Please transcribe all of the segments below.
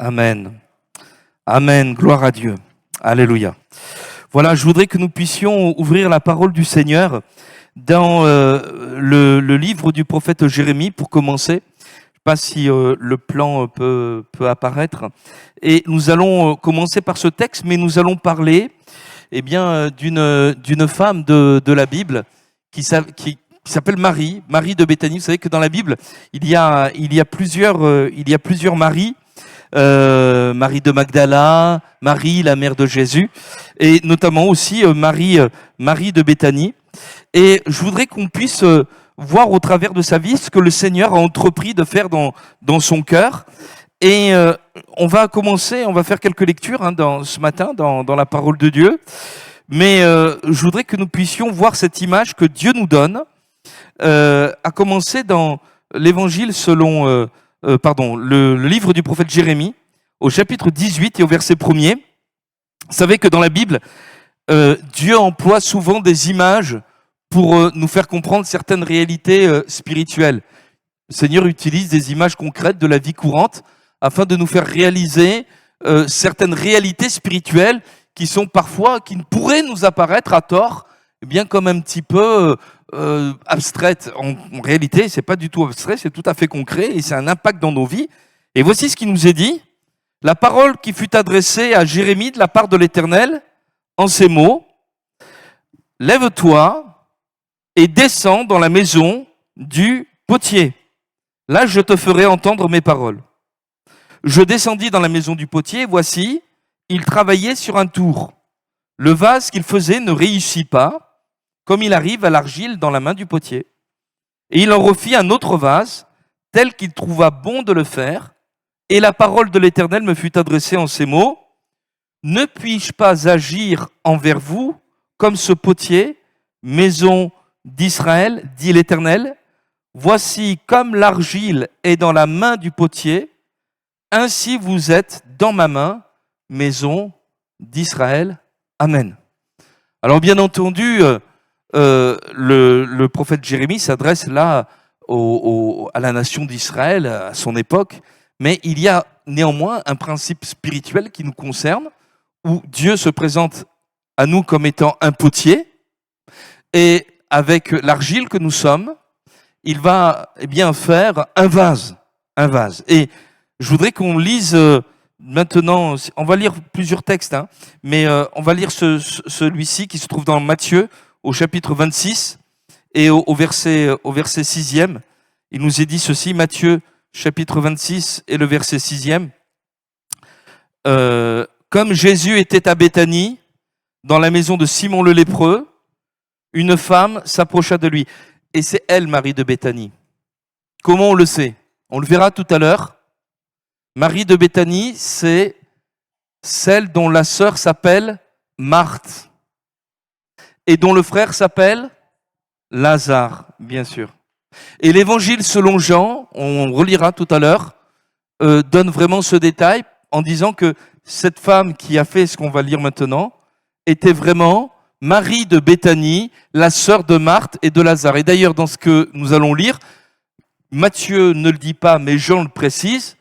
Amen. Amen. Gloire à Dieu. Alléluia. Voilà, je voudrais que nous puissions ouvrir la parole du Seigneur dans le livre du prophète Jérémie pour commencer. Je ne sais pas si le plan peut apparaître. Et nous allons commencer par ce texte, mais nous allons parler d'une femme de la Bible qui s'appelle Marie de Béthanie. Vous savez que dans la Bible, il y a plusieurs Marie. Marie de Magdala, Marie, la mère de Jésus, et notamment aussi Marie de Béthanie. Et je voudrais qu'on puisse voir au travers de sa vie ce que le Seigneur a entrepris de faire dans son cœur. Et on va faire quelques lectures ce matin dans la parole de Dieu. Mais je voudrais que nous puissions voir cette image que Dieu nous donne, à commencer dans l'évangile selon... le livre du prophète Jérémie, au chapitre 18 et au verset 1er. Vous savez que dans la Bible, Dieu emploie souvent des images pour nous faire comprendre certaines réalités spirituelles. Le Seigneur utilise des images concrètes de la vie courante afin de nous faire réaliser certaines réalités spirituelles qui ne pourraient nous apparaître à tort, bien comme un petit peu abstraite. En réalité, c'est pas du tout abstrait, c'est tout à fait concret et c'est un impact dans nos vies. Et voici ce qui nous est dit. La parole qui fut adressée à Jérémie de la part de l'Éternel en ces mots. Lève-toi et descends dans la maison du potier. Là, je te ferai entendre mes paroles. Je descendis dans la maison du potier, voici, il travaillait sur un tour. Le vase qu'il faisait ne réussit pas, comme il arrive à l'argile dans la main du potier. Et il en refit un autre vase, tel qu'il trouva bon de le faire. Et la parole de l'Éternel me fut adressée en ces mots. Ne puis-je pas agir envers vous comme ce potier, maison d'Israël, dit l'Éternel? Voici comme l'argile est dans la main du potier, ainsi vous êtes dans ma main, maison d'Israël. Amen. Alors bien entendu, le prophète Jérémie s'adresse là à la nation d'Israël, à son époque, mais il y a néanmoins un principe spirituel qui nous concerne, où Dieu se présente à nous comme étant un potier, et avec l'argile que nous sommes, il va faire un vase. Et je voudrais qu'on lise maintenant, on va lire plusieurs textes, mais on va lire celui-ci qui se trouve dans Matthieu, au chapitre 26 et au verset 6e. Il nous est dit ceci, Matthieu chapitre 26 et le verset 6e. Comme Jésus était à Béthanie, dans la maison de Simon le lépreux, une femme s'approcha de lui. Et c'est elle, Marie de Béthanie. Comment on le sait? On le verra tout à l'heure. Marie de Béthanie, c'est celle dont la sœur s'appelle Marthe et dont le frère s'appelle Lazare, bien sûr. Et l'évangile selon Jean, on relira tout à l'heure, donne vraiment ce détail en disant que cette femme qui a fait ce qu'on va lire maintenant était vraiment Marie de Béthanie, la sœur de Marthe et de Lazare. Et d'ailleurs, dans ce que nous allons lire, Matthieu ne le dit pas, mais Jean le précise,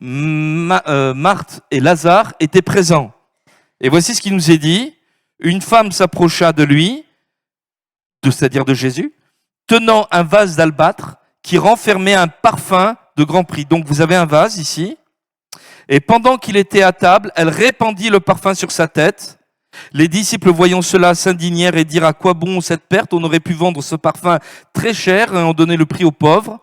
Marthe et Lazare étaient présents. Et voici ce qui nous est dit. Une femme s'approcha de lui, c'est-à-dire de Jésus, tenant un vase d'albâtre qui renfermait un parfum de grand prix. Donc vous avez un vase ici. Et pendant qu'il était à table, elle répandit le parfum sur sa tête. Les disciples, voyant cela, s'indignèrent et dirent: à quoi bon cette perte? On aurait pu vendre ce parfum très cher et en donner le prix aux pauvres.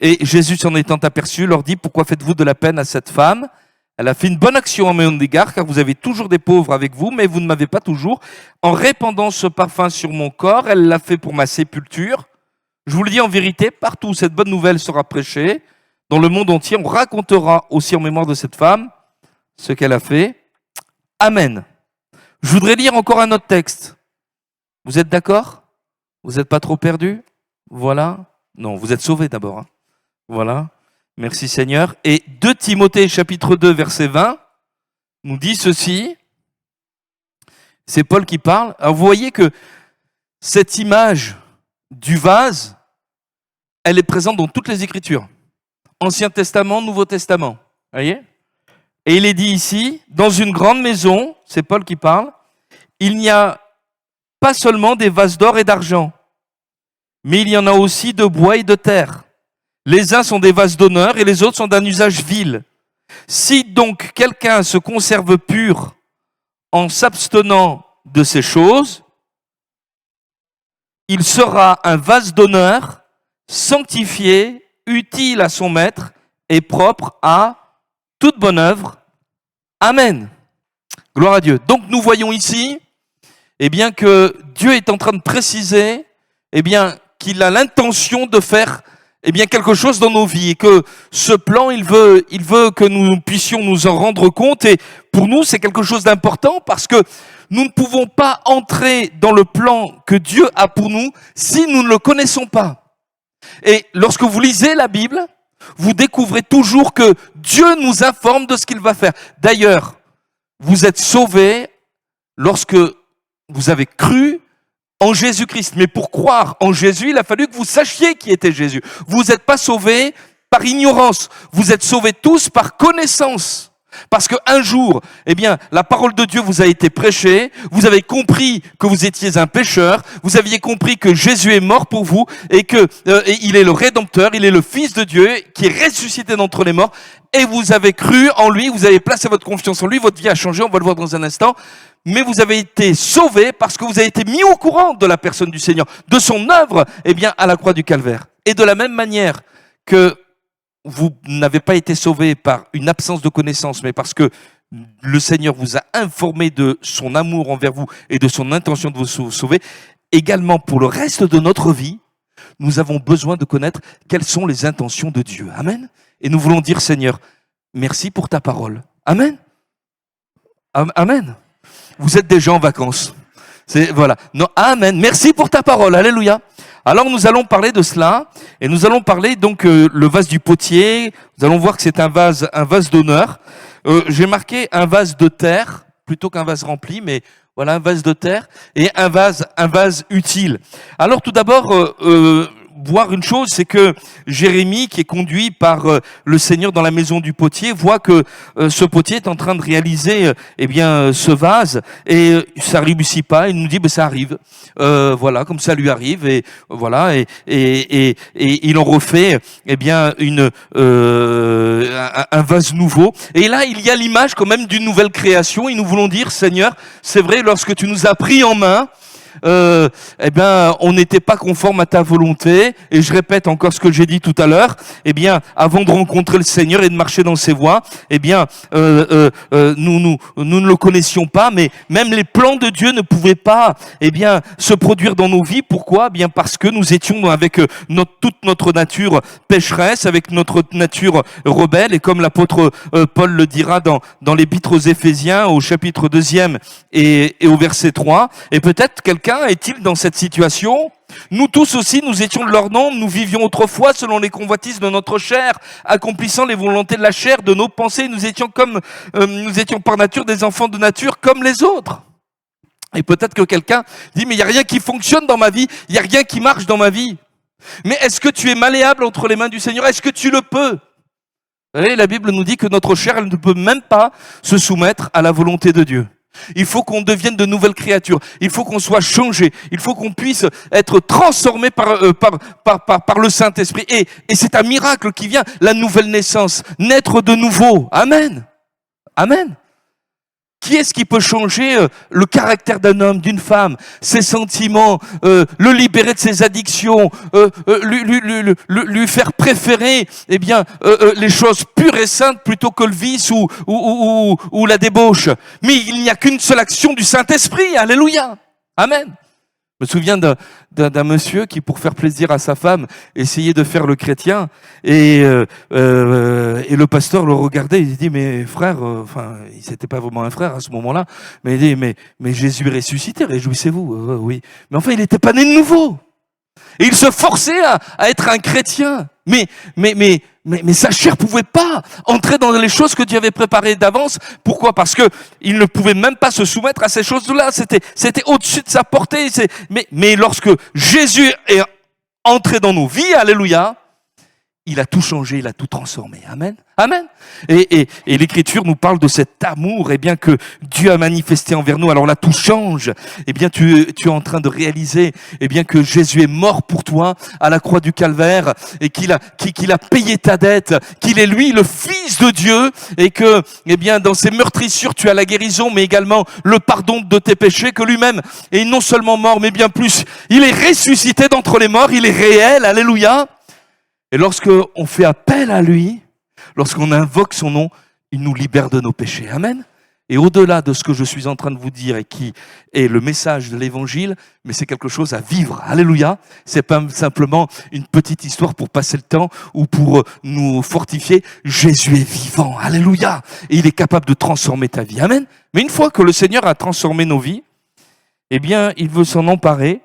Et Jésus, s'en étant aperçu, leur dit: pourquoi faites-vous de la peine à cette femme? Elle a fait une bonne action à mon égard, car vous avez toujours des pauvres avec vous, mais vous ne m'avez pas toujours. En répandant ce parfum sur mon corps, elle l'a fait pour ma sépulture. Je vous le dis en vérité, partout où cette bonne nouvelle sera prêchée, dans le monde entier, on racontera aussi en mémoire de cette femme ce qu'elle a fait. Amen. Je voudrais lire encore un autre texte. Vous êtes d'accord? Vous n'êtes pas trop perdus? Voilà. Non, vous êtes sauvés d'abord. Voilà. Merci Seigneur. Et 2 Timothée chapitre 2 verset 20 nous dit ceci. C'est Paul qui parle. Alors vous voyez que cette image du vase, elle est présente dans toutes les Écritures. Ancien Testament, Nouveau Testament. Vous voyez? Et il est dit ici, dans une grande maison, c'est Paul qui parle, il n'y a pas seulement des vases d'or et d'argent, mais il y en a aussi de bois et de terre. Les uns sont des vases d'honneur et les autres sont d'un usage vil. Si donc quelqu'un se conserve pur en s'abstenant de ces choses, il sera un vase d'honneur, sanctifié, utile à son maître et propre à toute bonne œuvre. Amen. Gloire à Dieu. Donc nous voyons ici, eh bien, que Dieu est en train de préciser, eh bien, qu'il a l'intention de faire, eh bien, quelque chose dans nos vies, et que ce plan, il veut que nous puissions nous en rendre compte. Et pour nous, c'est quelque chose d'important parce que nous ne pouvons pas entrer dans le plan que Dieu a pour nous si nous ne le connaissons pas. Et lorsque vous lisez la Bible, vous découvrez toujours que Dieu nous informe de ce qu'il va faire. D'ailleurs, vous êtes sauvés lorsque vous avez cru en Jésus-Christ. Mais pour croire en Jésus, il a fallu que vous sachiez qui était Jésus. Vous n'êtes pas sauvés par ignorance. Vous êtes sauvés tous par connaissance. Parce qu'un jour, eh bien, la parole de Dieu vous a été prêchée, vous avez compris que vous étiez un pécheur, vous aviez compris que Jésus est mort pour vous et que il est le Rédempteur, il est le Fils de Dieu qui est ressuscité d'entre les morts, et vous avez cru en lui, vous avez placé votre confiance en lui, votre vie a changé, on va le voir dans un instant, mais vous avez été sauvés parce que vous avez été mis au courant de la personne du Seigneur, de son œuvre, eh bien, à la croix du Calvaire. Et de la même manière que vous n'avez pas été sauvé par une absence de connaissance, mais parce que le Seigneur vous a informé de son amour envers vous et de son intention de vous sauver. Également, pour le reste de notre vie, nous avons besoin de connaître quelles sont les intentions de Dieu. Amen. Et nous voulons dire, Seigneur, merci pour ta parole. Amen. Amen. Vous êtes déjà en vacances. Voilà. Non, amen. Merci pour ta parole. Alléluia. Alors nous allons parler de cela, et nous allons parler donc le vase du potier. Nous allons voir que c'est un vase d'honneur. J'ai marqué un vase de terre plutôt qu'un vase rempli, mais voilà, un vase de terre et un vase utile. Alors tout d'abord, voir une chose, c'est que Jérémie, qui est conduit par le Seigneur dans la maison du potier, voit que ce potier est en train de réaliser ce vase, et ça réussit pas. Il nous dit ça arrive, voilà, comme ça lui arrive, et voilà, et il en refait un vase nouveau. Et là, il y a l'image quand même d'une nouvelle création, et nous voulons dire, Seigneur, c'est vrai, lorsque tu nous as pris en main, on n'était pas conforme à ta volonté, et je répète encore ce que j'ai dit tout à l'heure, avant de rencontrer le Seigneur et de marcher dans ses voies, nous ne le connaissions pas, mais même les plans de Dieu ne pouvaient pas, se produire dans nos vies. Pourquoi? Parce que nous étions avec toute notre nature pécheresse, avec notre nature rebelle, et comme l'apôtre Paul le dira dans l'épître aux Éphésiens, au chapitre 2e et au verset 3, et peut-être quelqu'un est-il dans cette situation? Nous tous aussi, nous étions de leur nombre, nous vivions autrefois selon les convoitises de notre chair, accomplissant les volontés de la chair, de nos pensées. Nous étions par nature des enfants de nature comme les autres. Et peut-être que quelqu'un dit, mais il n'y a rien qui fonctionne dans ma vie, il n'y a rien qui marche dans ma vie. Mais est-ce que tu es malléable entre les mains du Seigneur? Est-ce que tu le peux? Vous savez, la Bible nous dit que notre chair, elle ne peut même pas se soumettre à la volonté de Dieu. Il faut qu'on devienne de nouvelles créatures. Il faut qu'on soit changé. Il faut qu'on puisse être transformé par le Saint-Esprit. Et c'est un miracle qui vient, la nouvelle naissance, naître de nouveau. Amen. Amen. Qui est-ce qui peut changer le caractère d'un homme, d'une femme, ses sentiments, le libérer de ses addictions, lui faire préférer les choses pures et saintes plutôt que le vice ou la débauche. Mais il n'y a qu'une seule action du Saint-Esprit. Alléluia. Amen. Je me souviens d'un monsieur qui, pour faire plaisir à sa femme, essayait de faire le chrétien, et le pasteur le regardait, il dit, mais frère, il n'était pas vraiment un frère à ce moment-là, mais il dit, mais Jésus est ressuscité, réjouissez-vous, oui. Mais enfin, il n'était pas né de nouveau. Et il se forçait à être un chrétien. Mais sa chair pouvait pas entrer dans les choses que Dieu avait préparées d'avance. Pourquoi? Parce que il ne pouvait même pas se soumettre à ces choses-là. C'était au-dessus de sa portée. Mais lorsque Jésus est entré dans nos vies, alléluia, il a tout changé, il a tout transformé. Amen. Amen. Et l'Écriture nous parle de cet amour, que Dieu a manifesté envers nous. Alors là, tout change. Tu es en train de réaliser, que Jésus est mort pour toi à la croix du Calvaire et qu'il a payé ta dette, qu'il est lui le Fils de Dieu et que, dans ses meurtrissures, tu as la guérison, mais également le pardon de tes péchés, que lui-même est non seulement mort, mais bien plus, il est ressuscité d'entre les morts, il est réel. Alléluia. Et lorsque on fait appel à lui, lorsqu'on invoque son nom, il nous libère de nos péchés. Amen. Et au-delà de ce que je suis en train de vous dire et qui est le message de l'évangile, mais c'est quelque chose à vivre. Alléluia. C'est pas simplement une petite histoire pour passer le temps ou pour nous fortifier. Jésus est vivant. Alléluia. Et il est capable de transformer ta vie. Amen. Mais une fois que le Seigneur a transformé nos vies, il veut s'en emparer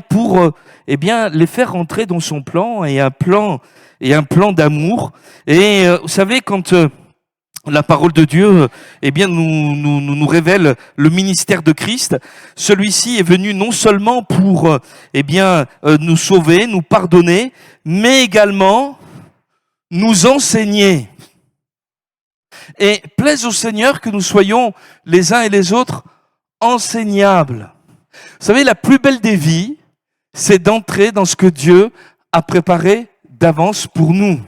pour les faire rentrer dans son plan et un plan d'amour. Et vous savez, quand la parole de Dieu nous révèle le ministère de Christ, celui-ci est venu non seulement pour nous sauver, nous pardonner, mais également nous enseigner. Et plaise au Seigneur que nous soyons les uns et les autres enseignables. Vous savez, la plus belle des vies, c'est d'entrer dans ce que Dieu a préparé d'avance pour nous.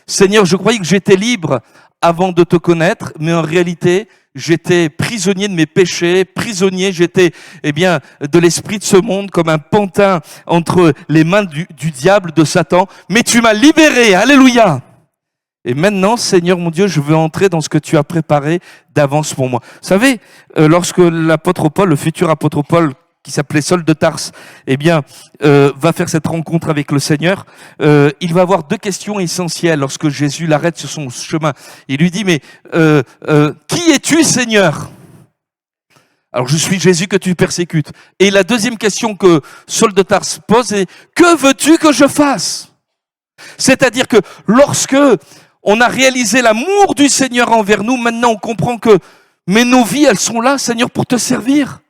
Seigneur, je croyais que j'étais libre avant de te connaître, mais en réalité, j'étais prisonnier de mes péchés, prisonnier, j'étais de l'esprit de ce monde, comme un pantin entre les mains du diable, de Satan. Mais tu m'as libéré, alléluia. Et maintenant, Seigneur mon Dieu, je veux entrer dans ce que tu as préparé d'avance pour moi. Vous savez, lorsque l'apôtre Paul, le futur apôtre Paul, qui s'appelait Saul de Tarse, va faire cette rencontre avec le Seigneur, il va avoir deux questions essentielles lorsque Jésus l'arrête sur son chemin. Il lui dit, mais qui es-tu, Seigneur ? Alors, je suis Jésus que tu persécutes. Et la deuxième question que Saul de Tarse pose est, que veux-tu que je fasse ? C'est-à-dire que lorsque on a réalisé l'amour du Seigneur envers nous, maintenant on comprend que nos vies, elles sont là, Seigneur, pour te servir.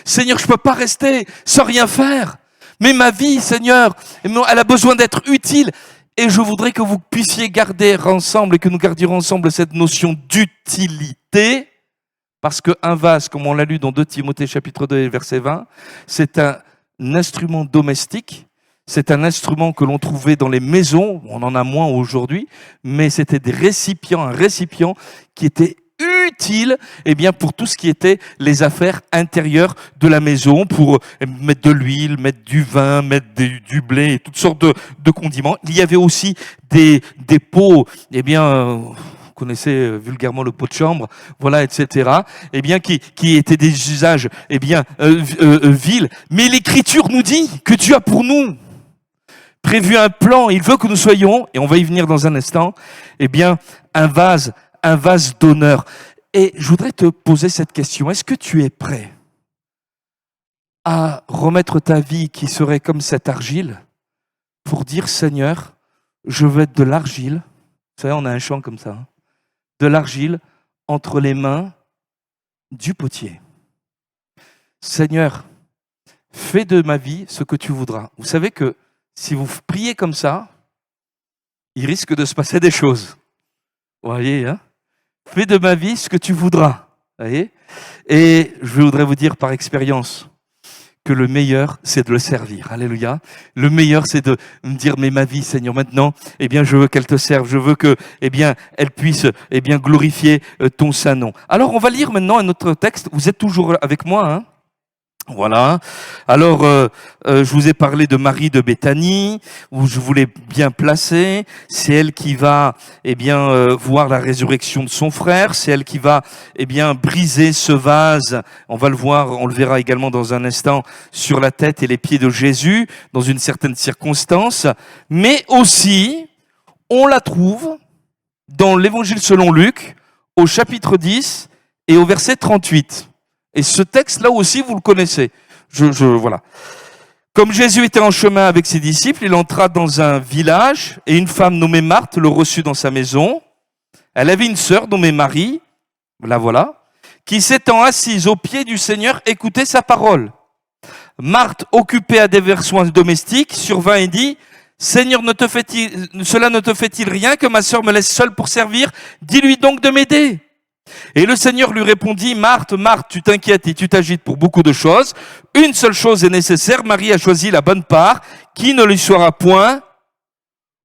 Seigneur, je peux pas rester sans rien faire. Mais ma vie, Seigneur, elle a besoin d'être utile. Et je voudrais que vous puissiez garder ensemble et que nous gardions ensemble cette notion d'utilité. Parce qu'un vase, comme on l'a lu dans 2 Timothée chapitre 2 verset 20, c'est un instrument domestique. C'est un instrument que l'on trouvait dans les maisons, on en a moins aujourd'hui, mais c'était des récipients, un récipient qui était utile pour tout ce qui était les affaires intérieures de la maison, pour mettre de l'huile, mettre du vin, mettre du blé et toutes sortes de condiments. Il y avait aussi des pots, vous connaissez vulgairement le pot de chambre, voilà, etc. Qui étaient des usages vils. Mais l'Écriture nous dit que Dieu a pour nous prévu un plan, il veut que nous soyons, et on va y venir dans un instant, un vase d'honneur. Et je voudrais te poser cette question. Est-ce que tu es prêt à remettre ta vie qui serait comme cette argile pour dire, Seigneur, je veux être de l'argile. Vous savez, on a un chant comme ça. De l'argile entre les mains du potier. Seigneur, fais de ma vie ce que tu voudras. Vous savez que si vous priez comme ça, il risque de se passer des choses. Vous voyez, fais de ma vie ce que tu voudras. Vous voyez ? Et je voudrais vous dire par expérience que le meilleur, c'est de le servir. Alléluia. Le meilleur, c'est de me dire, mais ma vie, Seigneur, maintenant, je veux qu'elle te serve. Je veux que, elle puisse, glorifier ton saint nom. Alors, on va lire maintenant un autre texte. Vous êtes toujours avec moi, Voilà. Alors, je vous ai parlé de Marie de Béthanie, où je voulais bien placer. C'est elle qui va, voir la résurrection de son frère. C'est elle qui va, briser ce vase. On va le voir, on le verra également dans un instant, sur la tête et les pieds de Jésus, dans une certaine circonstance. Mais aussi, on la trouve dans l'Évangile selon Luc, au chapitre 10 et au verset 38. Et ce texte-là aussi, vous le connaissez. Voilà. Comme Jésus était en chemin avec ses disciples, il entra dans un village et une femme nommée Marthe le reçut dans sa maison. Elle avait une sœur nommée Marie, la voilà, qui s'étant assise aux pieds du Seigneur, écoutait sa parole. Marthe, occupée à divers soins domestiques, survint et dit, « Seigneur, cela ne te fait-il rien que ma sœur me laisse seule pour servir? Dis-lui donc de m'aider. Et le Seigneur lui répondit, Marthe, Marthe, tu t'inquiètes et tu t'agites pour beaucoup de choses. Une seule chose est nécessaire, Marie a choisi la bonne part, qui ne lui sera point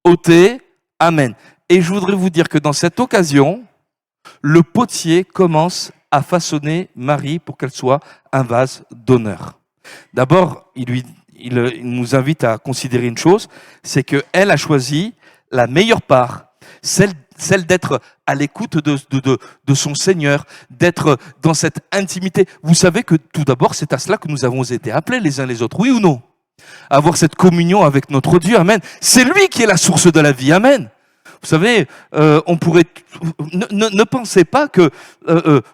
ôtée. Amen. Et je voudrais vous dire que dans cette occasion, le potier commence à façonner Marie pour qu'elle soit un vase d'honneur. D'abord, il nous invite à considérer une chose, c'est qu'elle a choisi la meilleure part, celle d'être à l'écoute de son Seigneur, d'être dans cette intimité. Vous savez que tout d'abord, c'est à cela que nous avons été appelés les uns les autres, oui ou non? Avoir cette communion avec notre Dieu, amen. C'est lui qui est la source de la vie, amen. Vous savez, on pourrait ne pensez pas que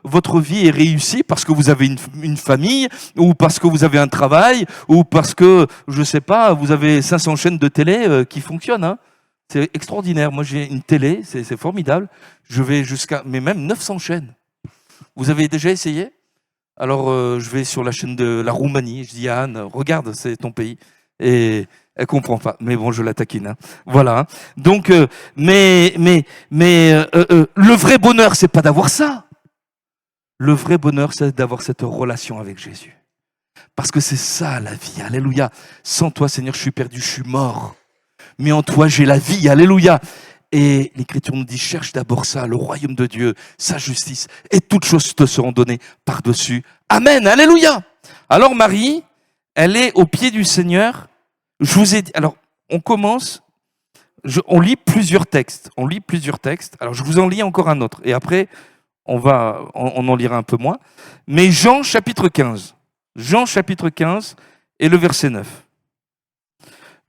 votre vie est réussie parce que vous avez une famille, ou parce que vous avez un travail, ou parce que, je sais pas, vous avez 500 chaînes de télé qui fonctionnent. Hein. C'est extraordinaire. Moi, j'ai une télé, c'est formidable. Je vais mais même 900 chaînes. Vous avez déjà essayé? Alors, je vais sur la chaîne de la Roumanie. Je dis à Anne, regarde, c'est ton pays. Et elle comprend pas. Mais bon, je la taquine. Hein. Voilà. Hein. Donc, le vrai bonheur, c'est pas d'avoir ça. Le vrai bonheur, c'est d'avoir cette relation avec Jésus. Parce que c'est ça la vie. Alléluia. Sans toi, Seigneur, je suis perdu, je suis mort. Mais en toi, j'ai la vie. Alléluia. Et l'Écriture nous dit, cherche d'abord ça, le royaume de Dieu, sa justice, et toutes choses te seront données par-dessus. Amen. Alléluia. Alors Marie, elle est au pied du Seigneur. Je vous ai dit, alors on commence, on lit plusieurs textes. Alors je vous en lis encore un autre. Et après, on en lira un peu moins. Mais Jean chapitre 15. Jean chapitre 15 et le verset 9.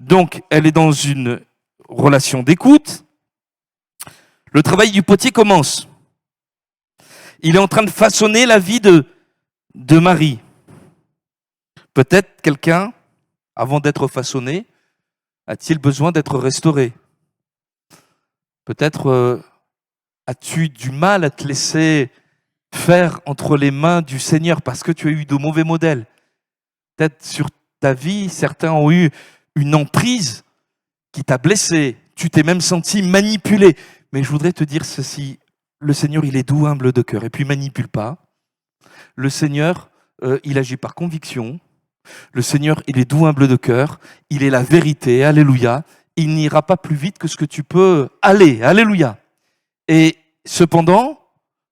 Donc, elle est dans une relation d'écoute. Le travail du potier commence. Il est en train de façonner la vie de Marie. Peut-être quelqu'un, avant d'être façonné, a-t-il besoin d'être restauré? Peut-être as-tu du mal à te laisser faire entre les mains du Seigneur parce que tu as eu de mauvais modèles. Peut-être sur ta vie, certains ont eu une emprise qui t'a blessé. Tu t'es même senti manipulé. Mais je voudrais te dire ceci, le Seigneur, il est doux, humble de cœur, et puis il manipule pas. Le Seigneur, il agit par conviction. Le Seigneur, il est doux, humble de cœur. Il est la vérité, alléluia. Il n'ira pas plus vite que ce que tu peux aller, alléluia. Et cependant,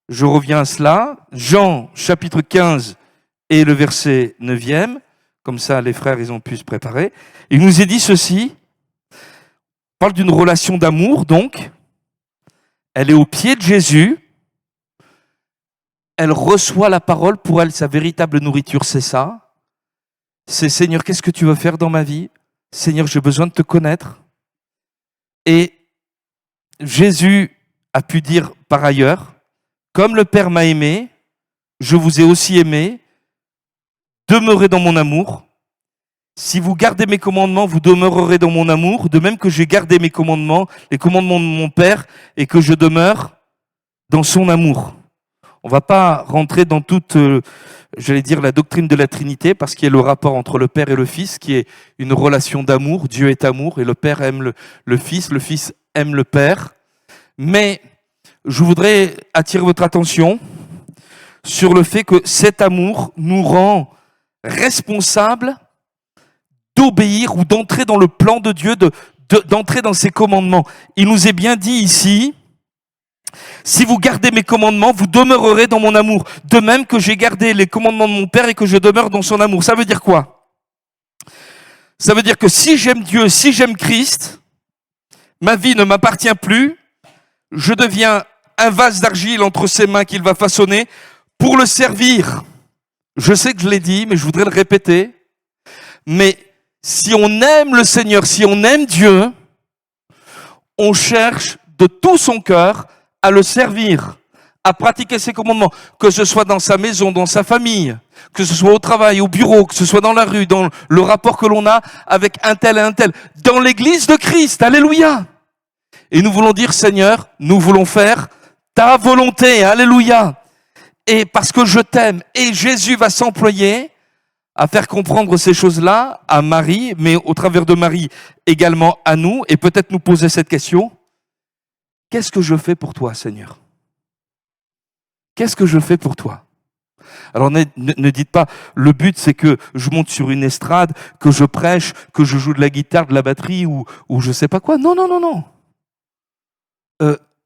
je reviens à cela, Jean chapitre 15 et le verset 9e, comme ça les frères, ils ont pu se préparer. Il nous est dit ceci, on parle d'une relation d'amour donc, elle est au pied de Jésus, elle reçoit la parole, pour elle sa véritable nourriture c'est ça, c'est Seigneur, qu'est-ce que tu veux faire dans ma vie? Seigneur, j'ai besoin de te connaître. Et Jésus a pu dire par ailleurs, comme le Père m'a aimé, je vous ai aussi aimé, demeurez dans mon amour. Si vous gardez mes commandements, vous demeurerez dans mon amour, de même que j'ai gardé mes commandements, les commandements de mon Père, et que je demeure dans son amour. On ne va pas rentrer dans toute, la doctrine de la Trinité, parce qu'il y a le rapport entre le Père et le Fils, qui est une relation d'amour. Dieu est amour, et le Père aime le Fils aime le Père. Mais je voudrais attirer votre attention sur le fait que cet amour nous rend responsables d'obéir ou d'entrer dans le plan de Dieu, d'entrer dans ses commandements. Il nous est bien dit ici, si vous gardez mes commandements, vous demeurerez dans mon amour. De même que j'ai gardé les commandements de mon Père et que je demeure dans son amour. Ça veut dire quoi? Ça veut dire que si j'aime Dieu, si j'aime Christ, ma vie ne m'appartient plus, je deviens un vase d'argile entre ses mains qu'il va façonner pour le servir. Je sais que je l'ai dit, mais je voudrais le répéter. Mais si on aime le Seigneur, si on aime Dieu, on cherche de tout son cœur à le servir, à pratiquer ses commandements, que ce soit dans sa maison, dans sa famille, que ce soit au travail, au bureau, que ce soit dans la rue, dans le rapport que l'on a avec un tel et un tel, dans l'église de Christ, alléluia. Et nous voulons dire, Seigneur, nous voulons faire ta volonté, alléluia. Et parce que je t'aime, et Jésus va s'employer à faire comprendre ces choses-là à Marie, mais au travers de Marie également à nous, et peut-être nous poser cette question. Qu'est-ce que je fais pour toi, Seigneur? Qu'est-ce que je fais pour toi? Alors ne dites pas, le but c'est que je monte sur une estrade, que je prêche, que je joue de la guitare, de la batterie ou je sais pas quoi. Non, non, non, non.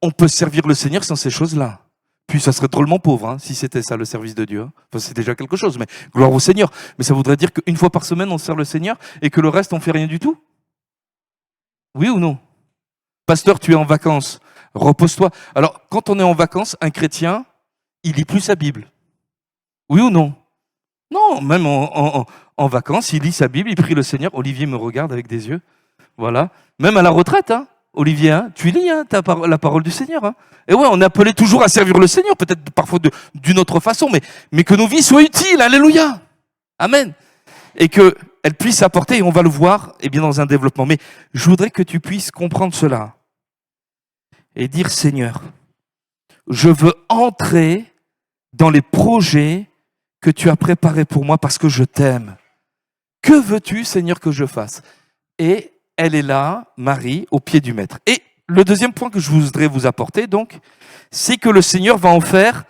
On peut servir le Seigneur sans ces choses-là. Puis ça serait drôlement pauvre, hein, si c'était ça le service de Dieu. Hein. Enfin, c'est déjà quelque chose, mais gloire au Seigneur. Mais ça voudrait dire qu'une fois par semaine, on sert le Seigneur et que le reste, on fait rien du tout? Oui ou non? Pasteur, tu es en vacances, repose-toi. Alors, quand on est en vacances, un chrétien, il lit plus sa Bible. Oui ou non? Non, même en vacances, il lit sa Bible, il prie le Seigneur. Olivier me regarde avec des yeux. Voilà. Même à la retraite, hein, Olivier, hein, tu lis hein, la parole du Seigneur. Hein. Et ouais, on est appelé toujours à servir le Seigneur, peut-être parfois d'une autre façon, mais que nos vies soient utiles. Alléluia. Amen. Et qu'elles puissent apporter, et on va le voir, eh bien, dans un développement. Mais je voudrais que tu puisses comprendre cela et dire, Seigneur, je veux entrer dans les projets que tu as préparés pour moi parce que je t'aime. Que veux-tu, Seigneur, que je fasse? Et elle est là, Marie, au pied du Maître. Et le deuxième point que je voudrais vous apporter, donc, c'est que le Seigneur va en faire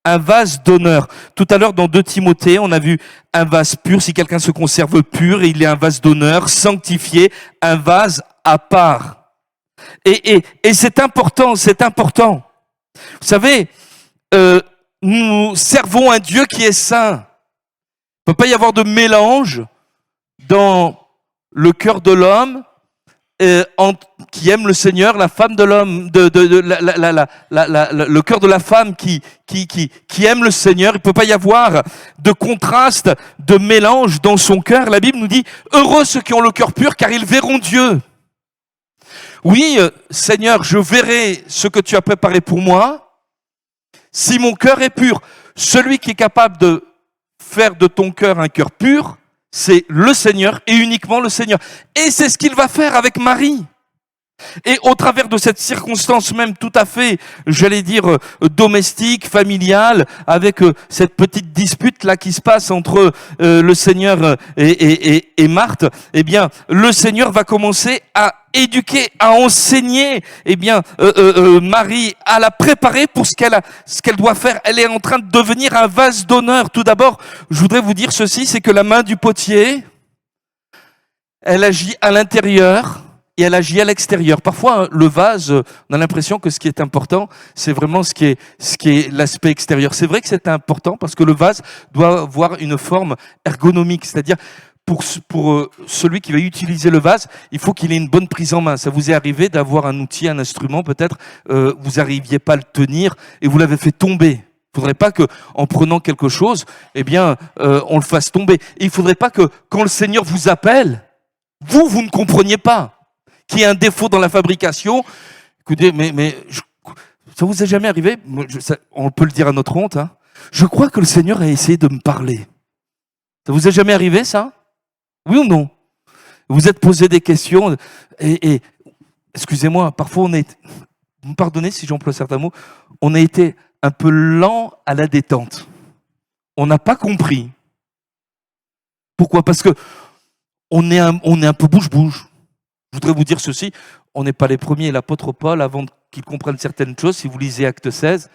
un vase d'honneur. Tout à l'heure, dans 2 Timothée, on a vu un vase pur. Si quelqu'un se conserve pur, il est un vase d'honneur, sanctifié, un vase à part. Et c'est important, c'est important. Vous savez, nous servons un Dieu qui est saint. Il ne peut pas y avoir de mélange dans le cœur de l'homme qui aime le Seigneur, la femme de l'homme, le cœur de la femme qui aime le Seigneur. Il ne peut pas y avoir de contraste, de mélange dans son cœur. La Bible nous dit, heureux ceux qui ont le cœur pur, car ils verront Dieu. Oui, Seigneur, je verrai ce que tu as préparé pour moi, si mon cœur est pur. Celui qui est capable de faire de ton cœur un cœur pur, c'est le Seigneur et uniquement le Seigneur. Et c'est ce qu'il va faire avec Marie. Et au travers de cette circonstance même tout à fait, j'allais dire, domestique, familiale, avec cette petite dispute là qui se passe entre le Seigneur et Marthe, eh bien, le Seigneur va commencer à éduquer, à enseigner, eh bien, Marie, à la préparer pour ce qu'elle doit faire. Elle est en train de devenir un vase d'honneur. Tout d'abord, je voudrais vous dire ceci, c'est que la main du potier, elle agit à l'intérieur et elle agit à l'extérieur. Parfois, le vase, on a l'impression que ce qui est important, c'est vraiment ce qui est l'aspect extérieur. C'est vrai que c'est important parce que le vase doit avoir une forme ergonomique, c'est-à-dire pour celui qui va utiliser le vase, il faut qu'il ait une bonne prise en main. Ça vous est arrivé d'avoir un outil, un instrument, peut-être, vous n'arriviez pas à le tenir et vous l'avez fait tomber. Il ne faudrait pas que, en prenant quelque chose, eh bien, on le fasse tomber. Et il ne faudrait pas que, quand le Seigneur vous appelle, vous ne compreniez pas qu'il y a un défaut dans la fabrication. Écoutez, ça vous est jamais arrivé? On peut le dire à notre honte. Hein. Je crois que le Seigneur a essayé de me parler. Ça vous est jamais arrivé, ça? Oui ou non? Vous êtes posé des questions et excusez-moi, parfois vous me pardonnez si j'emploie certains mots, on a été un peu lent à la détente. On n'a pas compris. Pourquoi? Parce que on est un peu bouche-bouche. Je voudrais vous dire ceci, on n'est pas les premiers. L'apôtre Paul, avant qu'il comprenne certaines choses, si vous lisez Acte 16,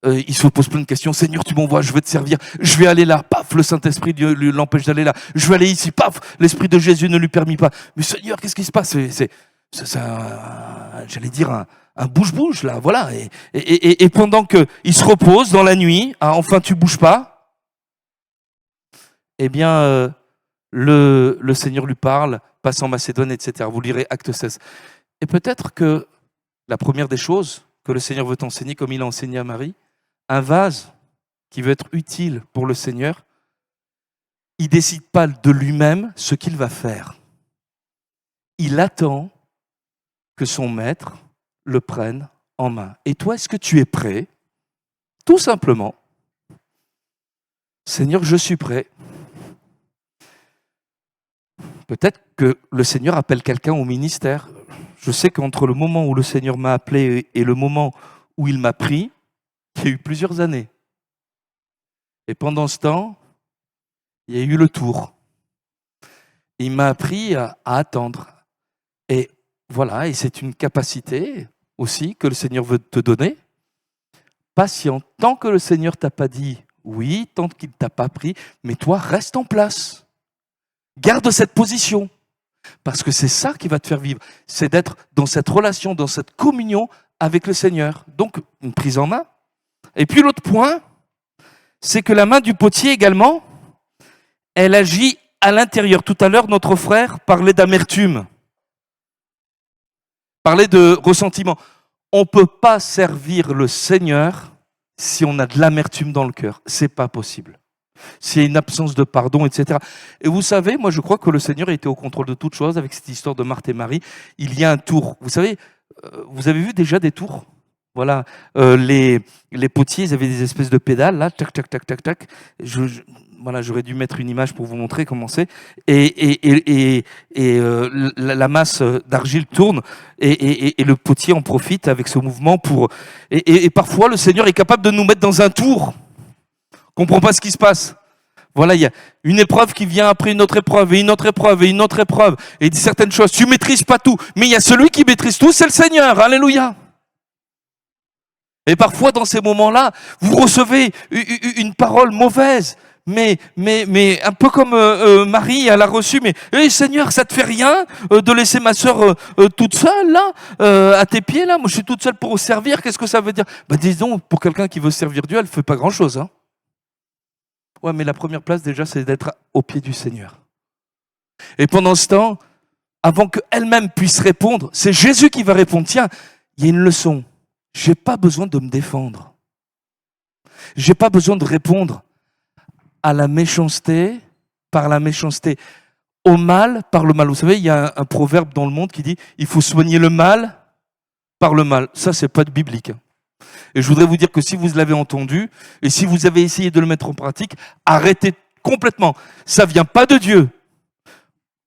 il se pose plein de questions. Seigneur, tu m'envoies, je vais te servir. Je vais aller là. Paf, le Saint-Esprit l'empêche d'aller là. Je vais aller ici. Paf, l'Esprit de Jésus ne lui permet pas. Mais Seigneur, qu'est-ce qui se passe? C'est j'allais dire, un bouge-bouge, là. Voilà. Et pendant qu'il se repose dans la nuit, ah, enfin, tu bouges pas, eh bien, le Seigneur lui parle, passe en Macédoine, etc. Vous lirez Acte 16. Et peut-être que la première des choses que le Seigneur veut t'enseigner, comme il a enseigné à Marie, un vase qui veut être utile pour le Seigneur, il ne décide pas de lui-même ce qu'il va faire. Il attend que son maître le prenne en main. Et toi, est-ce que tu es prêt? Tout simplement. Seigneur, je suis prêt. Peut-être que le Seigneur appelle quelqu'un au ministère. Je sais qu'entre le moment où le Seigneur m'a appelé et le moment où il m'a pris, il y a eu plusieurs années. Et pendant ce temps, il y a eu le tour. Il m'a appris à attendre. Et voilà, et c'est une capacité aussi que le Seigneur veut te donner. Patient, tant que le Seigneur t'a pas dit oui, tant qu'il t'a pas pris, mais toi, reste en place. Garde cette position. Parce que c'est ça qui va te faire vivre. C'est d'être dans cette relation, dans cette communion avec le Seigneur. Donc, une prise en main. Et puis l'autre point, c'est que la main du potier également, elle agit à l'intérieur. Tout à l'heure, notre frère parlait d'amertume, parlait de ressentiment. On ne peut pas servir le Seigneur si on a de l'amertume dans le cœur. Ce n'est pas possible. S'il y a une absence de pardon, etc. Et vous savez, moi je crois que le Seigneur était au contrôle de toutes choses avec cette histoire de Marthe et Marie. Il y a un tour. Vous savez, vous avez vu déjà des tours? Voilà, les potiers, ils avaient des espèces de pédales, là, tac, tac, tac, tac, tac. Voilà, j'aurais dû mettre une image pour vous montrer comment c'est. Et la masse d'argile tourne et le potier en profite avec ce mouvement pour. Et parfois, le Seigneur est capable de nous mettre dans un tour. On ne comprend pas ce qui se passe. Voilà, il y a une épreuve qui vient après une autre épreuve, et une autre épreuve, et une autre épreuve, et certaines choses. Tu ne maîtrises pas tout, mais il y a celui qui maîtrise tout, c'est le Seigneur. Alléluia. Et parfois, dans ces moments-là, vous recevez une parole mauvaise, mais un peu comme Marie, elle a reçu, mais hey, Seigneur, ça te fait rien de laisser ma sœur toute seule, là, à tes pieds, là? Moi, je suis toute seule pour servir, qu'est-ce que ça veut dire? Disons, pour quelqu'un qui veut servir Dieu, elle ne fait pas grand-chose, hein. Ouais, mais la première place, déjà, c'est d'être au pied du Seigneur. Et pendant ce temps, avant qu'elle-même puisse répondre, c'est Jésus qui va répondre. Tiens, il y a une leçon. Je n'ai pas besoin de me défendre. Je n'ai pas besoin de répondre à la méchanceté par la méchanceté, au mal par le mal. Vous savez, il y a un proverbe dans le monde qui dit « il faut soigner le mal par le mal ». Ça, ce n'est pas de biblique. Et je voudrais vous dire que si vous l'avez entendu, et si vous avez essayé de le mettre en pratique, arrêtez complètement. Ça ne vient pas de Dieu.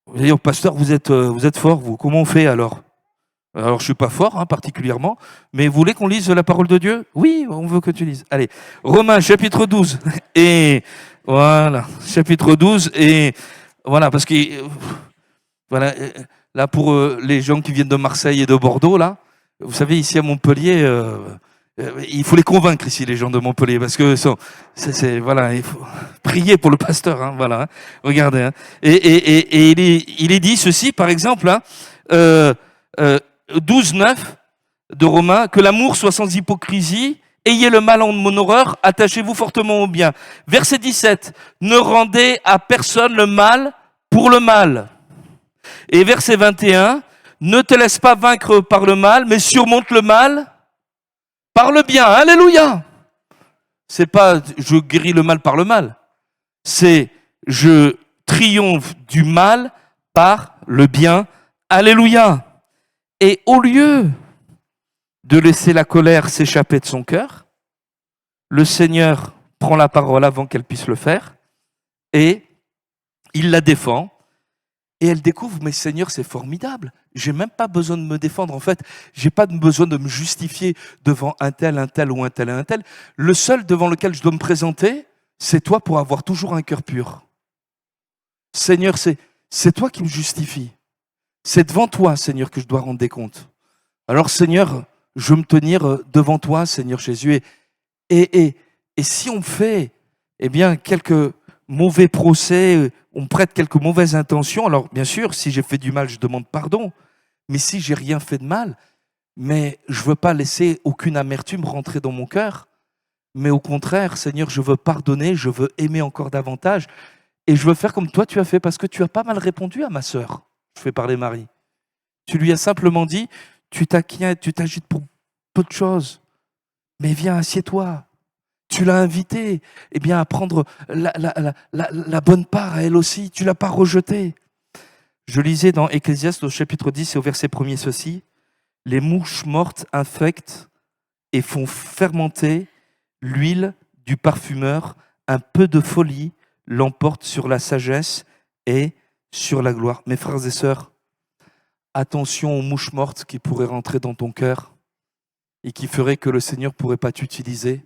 Vous allez dire, pasteur, vous êtes fort, vous. Comment on fait alors? Alors, je ne suis pas fort, hein, particulièrement, mais vous voulez qu'on lise la parole de Dieu? Oui, on veut que tu lises. Allez, Romains, chapitre 12. Et voilà, chapitre 12. Et voilà, parce que, voilà, là, pour les gens qui viennent de Marseille et de Bordeaux, là, vous savez, ici à Montpellier, il faut les convaincre ici, les gens de Montpellier, parce que voilà, il faut prier pour le pasteur, hein, voilà. Hein, regardez, hein. Et il est dit ceci, par exemple, hein, 12:9 de Romains, que l'amour soit sans hypocrisie, ayez le mal en mon horreur, attachez-vous fortement au bien. Verset 17, ne rendez à personne le mal pour le mal. Et verset 21, ne te laisse pas vaincre par le mal, mais surmonte le mal par le bien. Alléluia. C'est pas je guéris le mal par le mal. C'est je triomphe du mal par le bien. Alléluia. Et au lieu de laisser la colère s'échapper de son cœur, le Seigneur prend la parole avant qu'elle puisse le faire et il la défend. Et elle découvre, mais Seigneur, c'est formidable. J'ai même pas besoin de me défendre. En fait, j'ai pas besoin de me justifier devant un tel ou un tel. Le seul devant lequel je dois me présenter, c'est toi pour avoir toujours un cœur pur. Seigneur, c'est toi qui me justifie. C'est devant toi, Seigneur, que je dois rendre des comptes. Alors, Seigneur, je veux me tenir devant toi, Seigneur Jésus. Et si on fait, eh bien, quelques mauvais procès, on prête quelques mauvaises intentions, alors bien sûr, si j'ai fait du mal, je demande pardon. Mais si j'ai rien fait de mal, mais je ne veux pas laisser aucune amertume rentrer dans mon cœur. Mais au contraire, Seigneur, je veux pardonner, je veux aimer encore davantage. Et je veux faire comme toi tu as fait, parce que tu as pas mal répondu à ma sœur. Je fais parler Marie. Tu lui as simplement dit, tu t'inquiètes, tu t'agites pour peu de choses. Mais viens, assieds-toi. Tu l'as invitée à prendre la bonne part à elle aussi. Tu ne l'as pas rejetée. Je lisais dans Ecclésiaste au chapitre 10 et au verset 1er ceci. Les mouches mortes infectent et font fermenter l'huile du parfumeur. Un peu de folie l'emporte sur la sagesse et sur la gloire. Mes frères et sœurs, attention aux mouches mortes qui pourraient rentrer dans ton cœur et qui feraient que le Seigneur ne pourrait pas t'utiliser.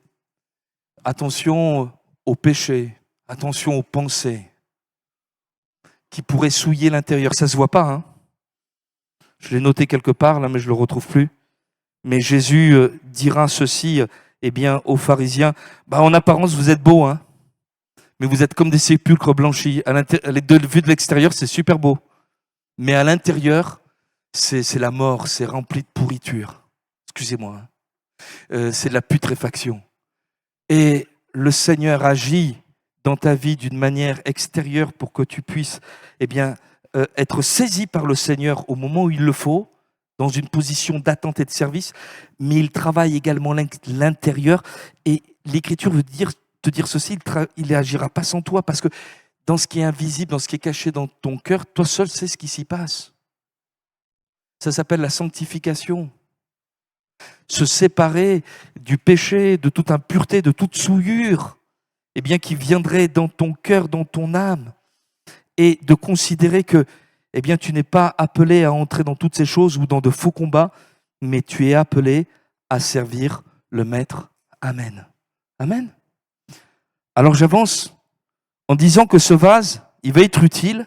Attention aux péchés, attention aux pensées, qui pourrait souiller l'intérieur. Ça se voit pas, hein. Je l'ai noté quelque part, là, mais je le retrouve plus. Mais Jésus dira ceci, eh bien, aux pharisiens, en apparence, vous êtes beaux, hein, mais vous êtes comme des sépulcres blanchis. Vu de l'extérieur, c'est super beau. Mais à l'intérieur, c'est la mort, c'est rempli de pourriture. Excusez-moi. Hein. C'est de la putréfaction. Et le Seigneur agit dans ta vie d'une manière extérieure pour que tu puisses être saisi par le Seigneur au moment où il le faut, dans une position d'attente et de service, mais il travaille également l'intérieur. Et l'Écriture veut te dire ceci, il n'agira pas sans toi, parce que dans ce qui est invisible, dans ce qui est caché dans ton cœur, toi seul sais ce qui s'y passe. Ça s'appelle la sanctification. Se séparer du péché, de toute impureté, de toute souillure, qui viendrait dans ton cœur, dans ton âme, et de considérer que tu n'es pas appelé à entrer dans toutes ces choses ou dans de faux combats, mais tu es appelé à servir le Maître. Amen. Amen. Alors j'avance en disant que ce vase, il va être utile,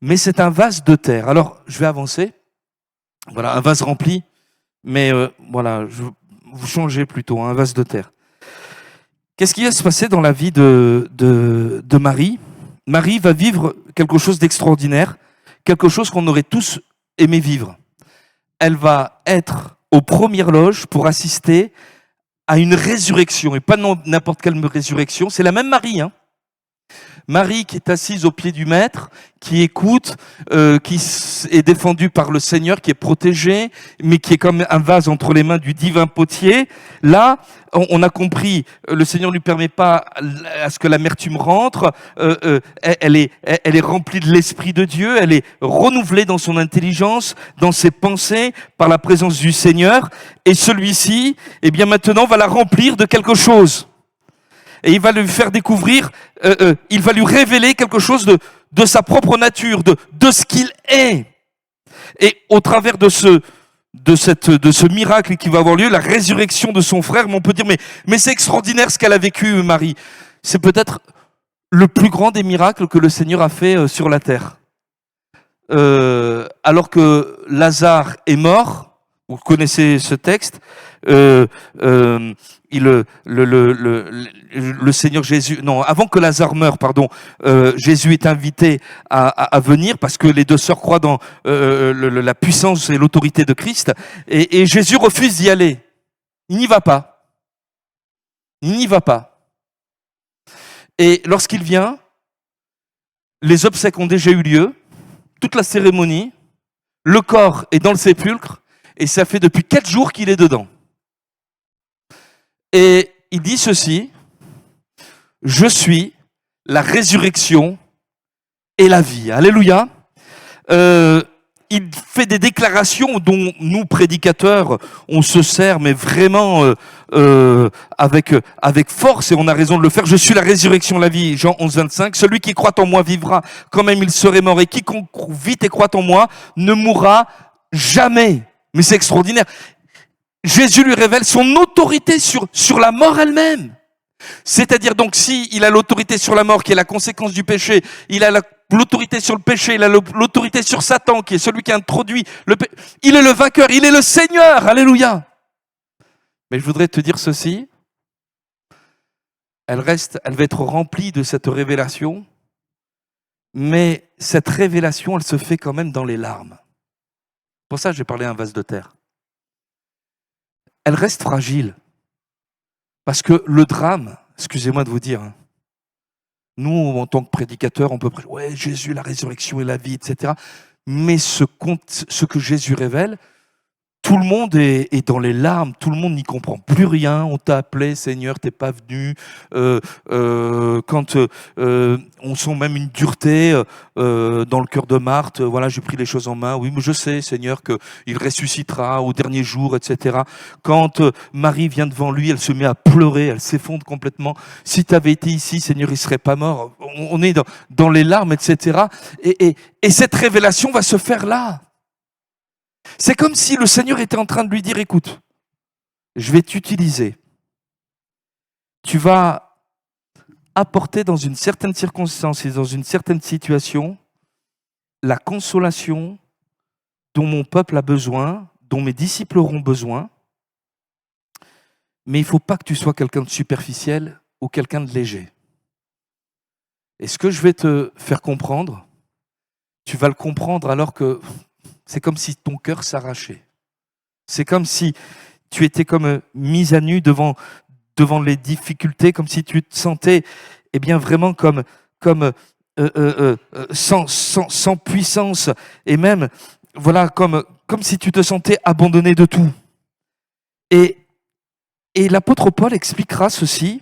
mais c'est un vase de terre. Alors je vais avancer. Voilà, un vase rempli, mais vous changez plutôt, un vase de terre. Qu'est-ce qui va se passer dans la vie de Marie ? Marie va vivre quelque chose d'extraordinaire, quelque chose qu'on aurait tous aimé vivre. Elle va être aux premières loges pour assister à une résurrection, et pas n'importe quelle résurrection, c'est la même Marie, hein. Marie qui est assise au pied du Maître, qui écoute, qui est défendue par le Seigneur, qui est protégée, mais qui est comme un vase entre les mains du divin potier. Là, on a compris, le Seigneur ne lui permet pas à ce que l'amertume rentre, elle est remplie de l'Esprit de Dieu, elle est renouvelée dans son intelligence, dans ses pensées, par la présence du Seigneur, et celui-ci, maintenant, va la remplir de quelque chose. Et il va lui faire découvrir, il va lui révéler quelque chose de sa propre nature, de ce qu'il est. Et au travers de ce miracle qui va avoir lieu, la résurrection de son frère, on peut dire, mais c'est extraordinaire ce qu'elle a vécu, Marie. C'est peut-être le plus grand des miracles que le Seigneur a fait sur la terre. Alors que Lazare est mort, vous connaissez ce texte, le Seigneur Jésus, avant que Lazare meure, Jésus est invité à venir parce que les deux sœurs croient dans la puissance et l'autorité de Christ, et Jésus refuse d'y aller. Il n'y va pas. Il n'y va pas. Et lorsqu'il vient, les obsèques ont déjà eu lieu, toute la cérémonie, le corps est dans le sépulcre, et ça fait depuis 4 jours qu'il est dedans. Et il dit ceci, « Je suis la résurrection et la vie. » Alléluia. Il fait des déclarations dont nous, prédicateurs, on se sert, mais vraiment avec force, et on a raison de le faire. « Je suis la résurrection et la vie. » Jean 11, 25. « Celui qui croit en moi vivra quand même il serait mort, et quiconque vit et croit en moi ne mourra jamais. » Mais c'est extraordinaire. Jésus lui révèle son autorité sur la mort elle-même. C'est-à-dire donc, si il a l'autorité sur la mort qui est la conséquence du péché, il a l'autorité sur le péché, il a l'autorité sur Satan qui est celui qui a introduit le péché. Il est le vainqueur, il est le Seigneur. Alléluia. Mais je voudrais te dire ceci. Elle va être remplie de cette révélation, mais cette révélation, elle se fait quand même dans les larmes. Pour ça, j'ai parlé d'un vase de terre. Elle reste fragile. Parce que le drame, excusez-moi de vous dire, nous, en tant que prédicateurs, on peut dire, ouais, Jésus, la résurrection et la vie, etc. Mais ce que Jésus révèle, tout le monde est dans les larmes, tout le monde n'y comprend plus rien. On t'a appelé, Seigneur, t'es pas venu. Quand on sent même une dureté dans le cœur de Marthe, voilà, j'ai pris les choses en main. Oui, mais je sais, Seigneur, qu'il ressuscitera au dernier jour, etc. Quand Marie vient devant lui, elle se met à pleurer, elle s'effondre complètement. Si tu avais été ici, Seigneur, il serait pas mort. On est dans les larmes, etc. Et cette révélation va se faire là. C'est comme si le Seigneur était en train de lui dire, écoute, je vais t'utiliser. Tu vas apporter dans une certaine circonstance et dans une certaine situation la consolation dont mon peuple a besoin, dont mes disciples auront besoin, mais il ne faut pas que tu sois quelqu'un de superficiel ou quelqu'un de léger. Et ce que je vais te faire comprendre, tu vas le comprendre alors que c'est comme si ton cœur s'arrachait. C'est comme si tu étais comme mis à nu devant les difficultés, comme si tu te sentais vraiment comme sans puissance, et même voilà comme si tu te sentais abandonné de tout. Et l'apôtre Paul expliquera ceci.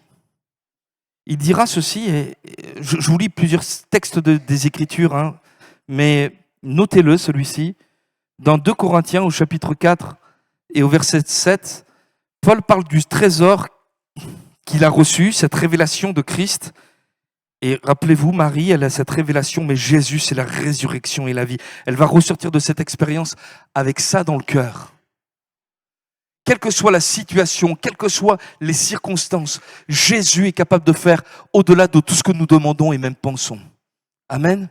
Il dira ceci, et je vous lis plusieurs textes des Écritures, hein, mais notez-le celui-ci. Dans 2 Corinthiens au chapitre 4 et au verset 7, Paul parle du trésor qu'il a reçu, cette révélation de Christ. Et rappelez-vous, Marie, elle a cette révélation, mais Jésus, c'est la résurrection et la vie. Elle va ressortir de cette expérience avec ça dans le cœur. Quelle que soit la situation, quelles que soient les circonstances, Jésus est capable de faire au-delà de tout ce que nous demandons et même pensons. Amen.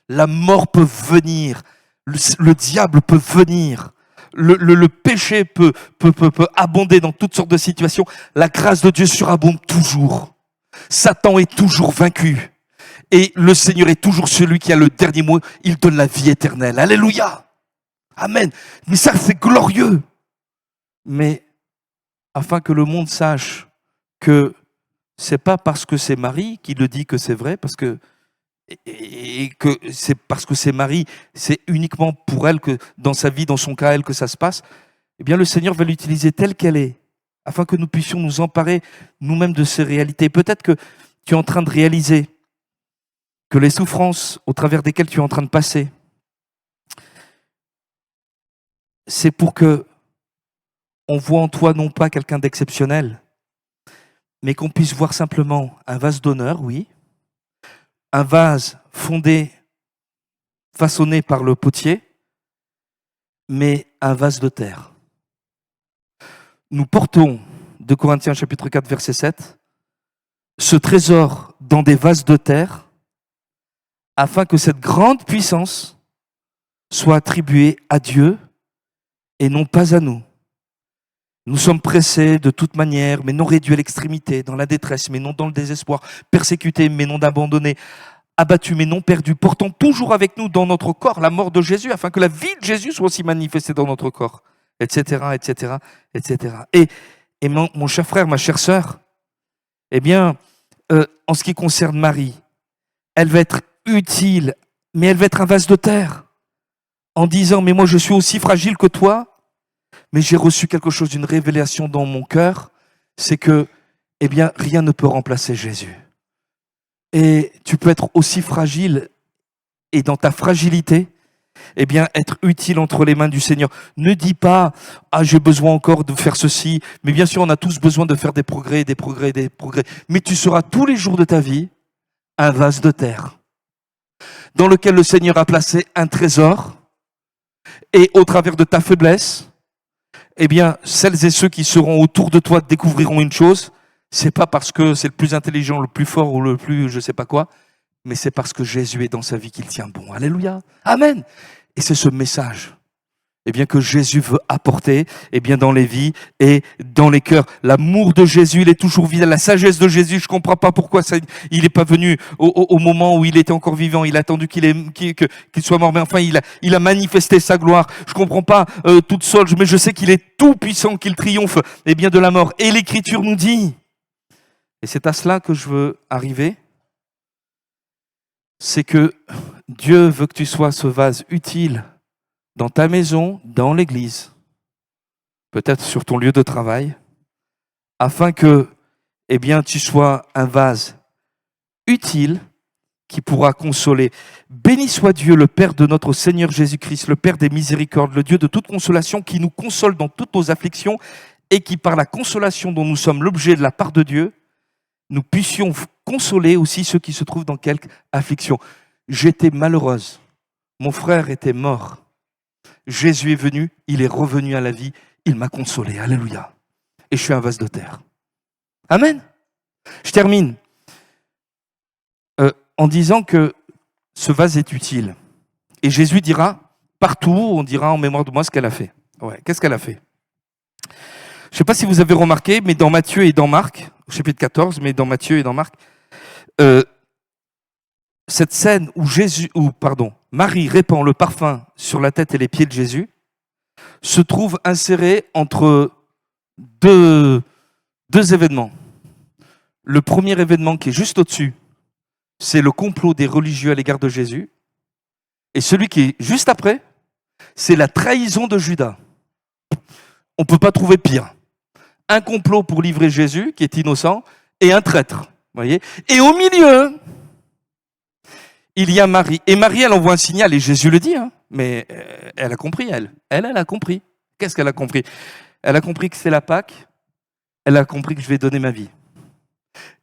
La mort peut venir, le diable peut venir, le péché peut abonder dans toutes sortes de situations. La grâce de Dieu surabonde toujours. Satan est toujours vaincu. Et le Seigneur est toujours celui qui a le dernier mot. Il donne la vie éternelle. Alléluia. Amen. Mais ça, c'est glorieux. Mais afin que le monde sache que c'est pas parce que c'est Marie qui le dit que c'est vrai, parce que et que c'est parce que c'est Marie, c'est uniquement pour elle que dans sa vie, dans son cas, elle que ça se passe. Eh bien, le Seigneur va l'utiliser telle qu'elle est, afin que nous puissions nous emparer nous-mêmes de ces réalités. Peut-être que tu es en train de réaliser que les souffrances au travers desquelles tu es en train de passer, c'est pour que on voit en toi non pas quelqu'un d'exceptionnel, mais qu'on puisse voir simplement un vase d'honneur, oui, un vase façonné par le potier, mais un vase de terre. Nous portons, 2 Corinthiens chapitre 4, verset 7, ce trésor dans des vases de terre, afin que cette grande puissance soit attribuée à Dieu et non pas à nous. Nous sommes pressés de toute manière, mais non réduits à l'extrémité, dans la détresse, mais non dans le désespoir, persécutés, mais non abandonnés, abattus, mais non perdus, portant toujours avec nous dans notre corps la mort de Jésus, afin que la vie de Jésus soit aussi manifestée dans notre corps, etc., etc., etc. Et mon cher frère, ma chère sœur, en ce qui concerne Marie, elle va être utile, mais elle va être un vase de terre, en disant, mais moi je suis aussi fragile que toi, mais j'ai reçu quelque chose d'une révélation dans mon cœur, c'est que, rien ne peut remplacer Jésus. Et tu peux être aussi fragile, et dans ta fragilité, être utile entre les mains du Seigneur. Ne dis pas, j'ai besoin encore de faire ceci, mais bien sûr, on a tous besoin de faire des progrès, des progrès, des progrès. Mais tu seras tous les jours de ta vie un vase de terre, dans lequel le Seigneur a placé un trésor, et au travers de ta faiblesse, celles et ceux qui seront autour de toi découvriront une chose, c'est pas parce que c'est le plus intelligent, le plus fort ou le plus je sais pas quoi, mais c'est parce que Jésus est dans sa vie qu'il tient bon. Alléluia. Amen. Et c'est ce message, que Jésus veut apporter, dans les vies et dans les cœurs. L'amour de Jésus, il est toujours vivant. La sagesse de Jésus, je comprends pas pourquoi il n'est pas venu au moment où il était encore vivant. Il a attendu qu'il soit mort, mais enfin, il a manifesté sa gloire. Je comprends pas toute seule, mais je sais qu'il est tout puissant, qu'il triomphe, de la mort. Et l'Écriture nous dit, et c'est à cela que je veux arriver, c'est que Dieu veut que tu sois ce vase utile dans ta maison, dans l'église, peut-être sur ton lieu de travail, afin que, tu sois un vase utile qui pourra consoler. Béni soit Dieu, le Père de notre Seigneur Jésus-Christ, le Père des miséricordes, le Dieu de toute consolation, qui nous console dans toutes nos afflictions et qui, par la consolation dont nous sommes l'objet de la part de Dieu, nous puissions consoler aussi ceux qui se trouvent dans quelque affliction. J'étais malheureuse, mon frère était mort. Jésus est venu, il est revenu à la vie, il m'a consolé, alléluia. Et je suis un vase de terre. Amen. Je termine en disant que ce vase est utile. Et Jésus dira, partout, on dira en mémoire de moi ce qu'elle a fait. Ouais, qu'est-ce qu'elle a fait? Je ne sais pas si vous avez remarqué, mais dans Matthieu et dans Marc, chapitre 14, mais dans Matthieu et dans Marc, cette scène où Marie répand le parfum sur la tête et les pieds de Jésus se trouve insérée entre deux événements. Le premier événement qui est juste au-dessus, c'est le complot des religieux à l'égard de Jésus. Et celui qui est juste après, c'est la trahison de Judas. On ne peut pas trouver pire. Un complot pour livrer Jésus, qui est innocent, et un traître. Voyez. Et au milieu, il y a Marie. Et Marie, elle envoie un signal, et Jésus le dit, hein, mais elle a compris, elle. Elle a compris. Qu'est-ce qu'elle a compris? Elle a compris que c'est la Pâque, elle a compris que je vais donner ma vie.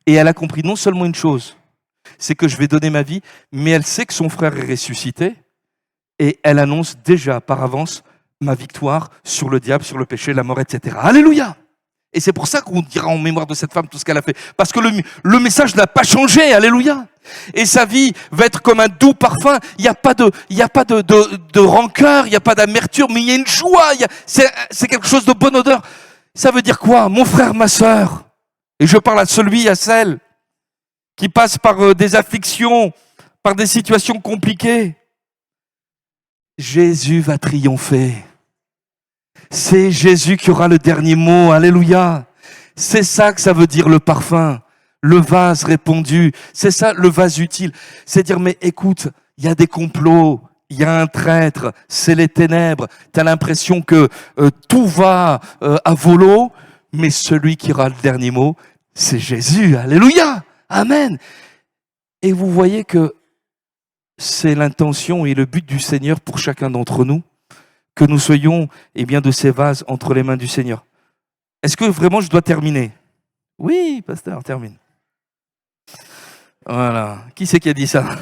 Et elle a compris non seulement une chose, c'est que je vais donner ma vie, mais elle sait que son frère est ressuscité, et elle annonce déjà par avance ma victoire sur le diable, sur le péché, la mort, etc. Alléluia! Et c'est pour ça qu'on dira en mémoire de cette femme tout ce qu'elle a fait. Parce que le message n'a pas changé, alléluia. Et sa vie va être comme un doux parfum. Il n'y a pas de rancœur, il n'y a pas d'amertume, mais il y a une joie. C'est quelque chose de bonne odeur. Ça veut dire quoi? Mon frère, ma sœur. Et je parle à celui, à celle qui passe par des afflictions, par des situations compliquées. Jésus va triompher. C'est Jésus qui aura le dernier mot. Alléluia. C'est ça que ça veut dire le parfum. Le vase répandu. C'est ça le vase utile. C'est dire, mais écoute, il y a des complots. Il y a un traître. C'est les ténèbres. Tu as l'impression que tout va à volo. Mais celui qui aura le dernier mot, c'est Jésus. Alléluia. Amen. Et vous voyez que c'est l'intention et le but du Seigneur pour chacun d'entre nous, que nous soyons de ces vases entre les mains du Seigneur. Est-ce que vraiment je dois terminer? Oui, pasteur, termine. Voilà. Qui c'est qui a dit ça?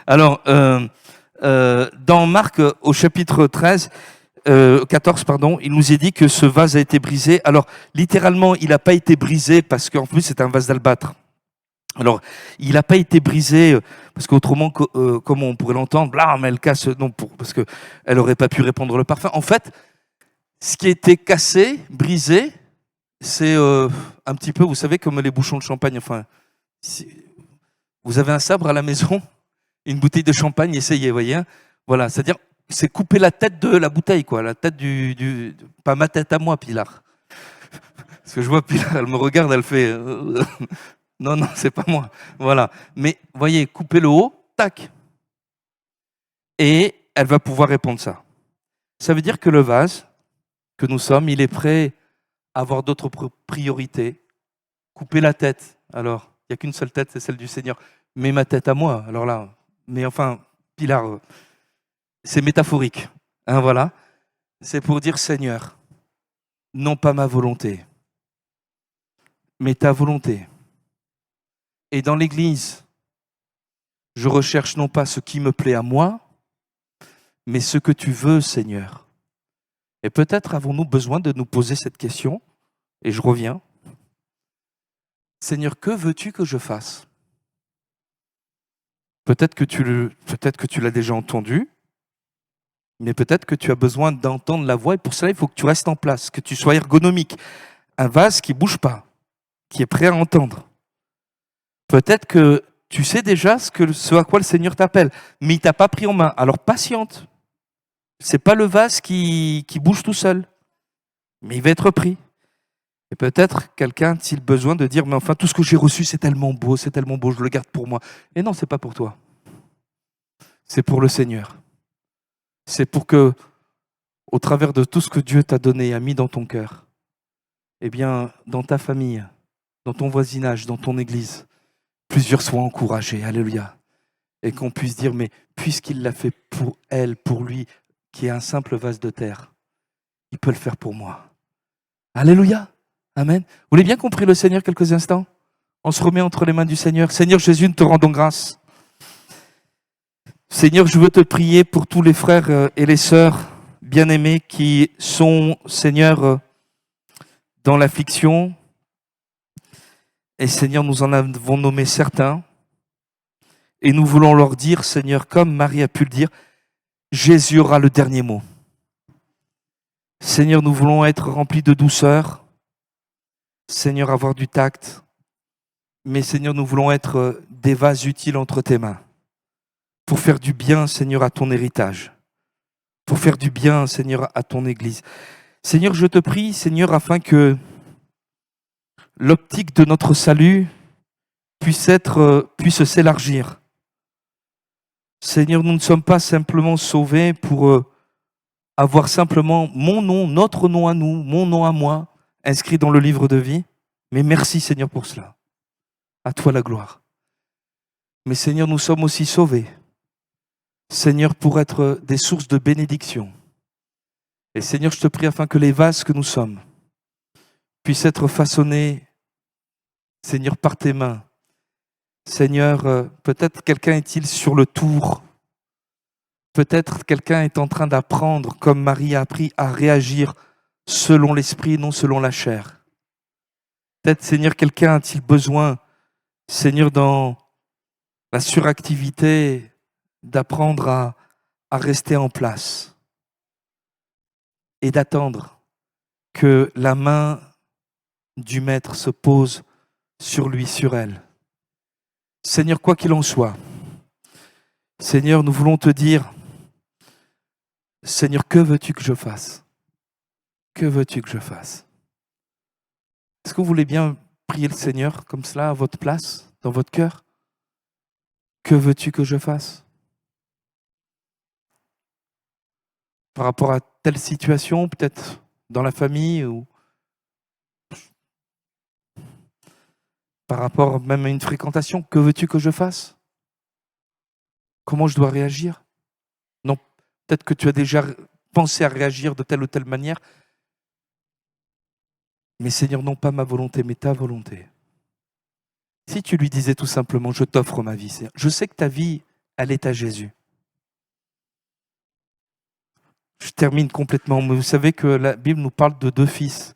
Alors, dans Marc, au chapitre 14, il nous est dit que ce vase a été brisé. Alors, littéralement, il n'a pas été brisé parce qu'en plus, c'est un vase d'albâtre. Alors, il n'a pas été brisé, parce qu'autrement, comme on pourrait l'entendre, blam, elle casse, non, parce qu'elle n'aurait pas pu répandre le parfum. En fait, ce qui a été cassé, brisé, c'est un petit peu, vous savez, comme les bouchons de champagne. Enfin, vous avez un sabre à la maison, une bouteille de champagne, essayez, voyez. Hein, voilà, c'est-à-dire, c'est couper la tête de la bouteille, quoi, la tête pas ma tête à moi, Pilar. Parce que je vois Pilar, elle me regarde, elle fait... Non, c'est pas moi. Voilà. Mais voyez, coupez le haut, tac. Et elle va pouvoir répondre ça. Ça veut dire que le vase que nous sommes, il est prêt à avoir d'autres priorités. Couper la tête. Alors, il n'y a qu'une seule tête, c'est celle du Seigneur. Mais ma tête à moi. Alors là, mais enfin, Pilar, c'est métaphorique. Hein, voilà. C'est pour dire, Seigneur, non pas ma volonté, mais ta volonté. Et dans l'Église, je recherche non pas ce qui me plaît à moi, mais ce que tu veux, Seigneur. Et peut-être avons-nous besoin de nous poser cette question, et je reviens. Seigneur, que veux-tu que je fasse? Peut-être que tu l'as déjà entendu, mais peut-être que tu as besoin d'entendre la voix, et pour cela, il faut que tu restes en place, que tu sois ergonomique. Un vase qui ne bouge pas, qui est prêt à entendre. Peut-être que tu sais déjà ce à quoi le Seigneur t'appelle, mais il ne t'a pas pris en main. Alors patiente. Ce n'est pas le vase qui bouge tout seul, mais il va être pris. Et peut-être quelqu'un a-t-il besoin de dire, mais enfin, tout ce que j'ai reçu, c'est tellement beau, je le garde pour moi. Et non, ce n'est pas pour toi. C'est pour le Seigneur. C'est pour que, au travers de tout ce que Dieu t'a donné et a mis dans ton cœur, eh bien, dans ta famille, dans ton voisinage, dans ton église, plusieurs soient encouragés, alléluia. Et qu'on puisse dire, mais puisqu'il l'a fait pour elle, pour lui, qui est un simple vase de terre, il peut le faire pour moi. Alléluia, amen. Vous voulez bien qu'on prie le Seigneur quelques instants? On se remet entre les mains du Seigneur. Seigneur Jésus, nous te rendons grâce. Seigneur, je veux te prier pour tous les frères et les sœurs bien-aimés qui sont, Seigneur, dans l'affliction. Et Seigneur, nous en avons nommé certains. Et nous voulons leur dire, Seigneur, comme Marie a pu le dire, Jésus aura le dernier mot. Seigneur, nous voulons être remplis de douceur. Seigneur, avoir du tact. Mais Seigneur, nous voulons être des vases utiles entre tes mains. Pour faire du bien, Seigneur, à ton héritage. Pour faire du bien, Seigneur, à ton Église. Seigneur, je te prie, Seigneur, afin que l'optique de notre salut puisse s'élargir. Seigneur, nous ne sommes pas simplement sauvés pour avoir simplement mon nom, notre nom à nous, mon nom à moi, inscrit dans le livre de vie. Mais merci Seigneur pour cela. À toi la gloire. Mais Seigneur, nous sommes aussi sauvés. Seigneur, pour être des sources de bénédiction. Et Seigneur, je te prie afin que les vases que nous sommes puissent être façonnés, Seigneur, par tes mains. Seigneur, peut-être quelqu'un est-il sur le tour. Peut-être quelqu'un est en train d'apprendre, comme Marie a appris, à réagir selon l'esprit, non selon la chair. Peut-être, Seigneur, quelqu'un a-t-il besoin, Seigneur, dans la suractivité, d'apprendre à rester en place et d'attendre que la main du Maître se pose sur lui, sur elle. Seigneur, quoi qu'il en soit, Seigneur, nous voulons te dire, Seigneur, que veux-tu que je fasse? Que veux-tu que je fasse? Est-ce que vous voulez bien prier le Seigneur comme cela à votre place, dans votre cœur? Que veux-tu que je fasse? Par rapport à telle situation, peut-être dans la famille ou par rapport même à une fréquentation, que veux-tu que je fasse? Comment je dois réagir? Non, peut-être que tu as déjà pensé à réagir de telle ou telle manière. Mais Seigneur, non pas ma volonté, mais ta volonté. Si tu lui disais tout simplement, je t'offre ma vie, Seigneur. Je sais que ta vie, elle est à Jésus. Je termine complètement. Mais vous savez que la Bible nous parle de deux fils.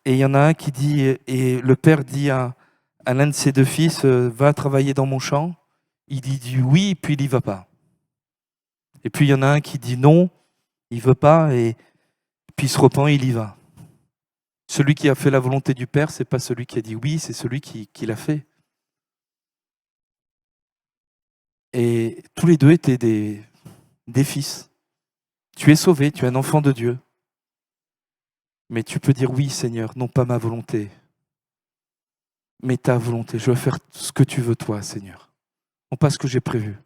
Et il y en a un qui dit, et le père dit à l'un de ses deux fils, va travailler dans mon champ. Il dit oui, puis il n'y va pas. Et puis il y en a un qui dit non, il ne veut pas, et puis il se repent, il y va. Celui qui a fait la volonté du Père, ce n'est pas celui qui a dit oui, c'est celui qui l'a fait. Et tous les deux étaient des fils. Tu es sauvé, tu es un enfant de Dieu. Mais tu peux dire oui, Seigneur, non pas ma volonté, mais ta volonté. Je veux faire ce que tu veux, toi, Seigneur. Non pas ce que j'ai prévu.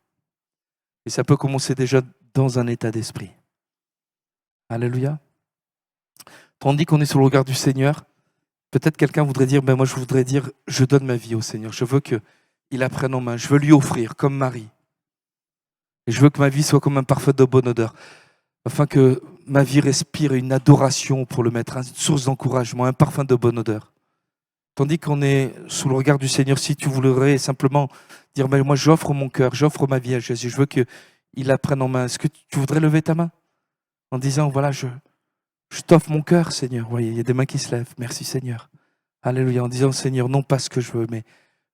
Et ça peut commencer déjà dans un état d'esprit. Alléluia. Tandis qu'on est sur le regard du Seigneur, peut-être quelqu'un voudrait dire, moi je voudrais dire, je donne ma vie au Seigneur. Je veux qu'il la prenne en main. Je veux lui offrir, comme Marie. Et je veux que ma vie soit comme un parfum de bonne odeur. Afin que ma vie respire une adoration pour le Maître, une source d'encouragement, un parfum de bonne odeur. Tandis qu'on est sous le regard du Seigneur, si tu voudrais simplement dire, moi j'offre mon cœur, j'offre ma vie à Jésus, je veux qu'il la prenne en main. Est-ce que tu voudrais lever ta main en disant, voilà, je t'offre mon cœur, Seigneur. Oui, il y a des mains qui se lèvent. Merci, Seigneur. Alléluia. En disant, Seigneur, non pas ce que je veux, mais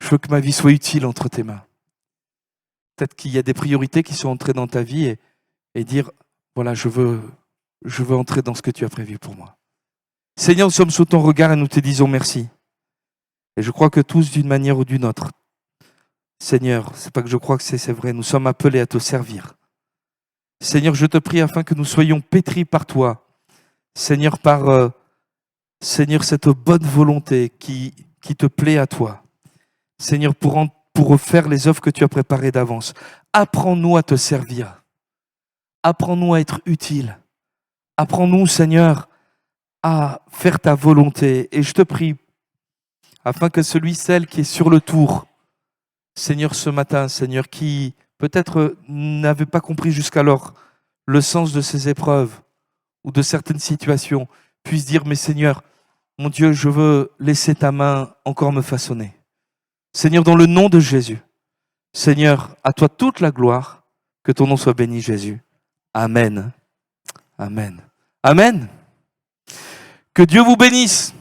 je veux que ma vie soit utile entre tes mains. Peut-être qu'il y a des priorités qui sont entrées dans ta vie et dire, voilà, je veux entrer dans ce que tu as prévu pour moi. Seigneur, nous sommes sous ton regard et nous te disons merci. Et je crois que tous, d'une manière ou d'une autre, Seigneur, c'est pas que je crois que c'est vrai, nous sommes appelés à te servir. Seigneur, je te prie afin que nous soyons pétris par toi. Seigneur, par Seigneur, cette bonne volonté qui te plaît à toi. Seigneur, pour faire les œuvres que tu as préparées d'avance. Apprends-nous à te servir. Apprends-nous à être utiles. Apprends-nous, Seigneur, à faire ta volonté. Et je te prie, afin que celle qui est sur le tour, Seigneur, ce matin, Seigneur, qui peut-être n'avait pas compris jusqu'alors le sens de ces épreuves ou de certaines situations, puisse dire, mais Seigneur, mon Dieu, je veux laisser ta main encore me façonner. Seigneur, dans le nom de Jésus, Seigneur, à toi toute la gloire, que ton nom soit béni, Jésus. Amen. Amen. Amen. Que Dieu vous bénisse.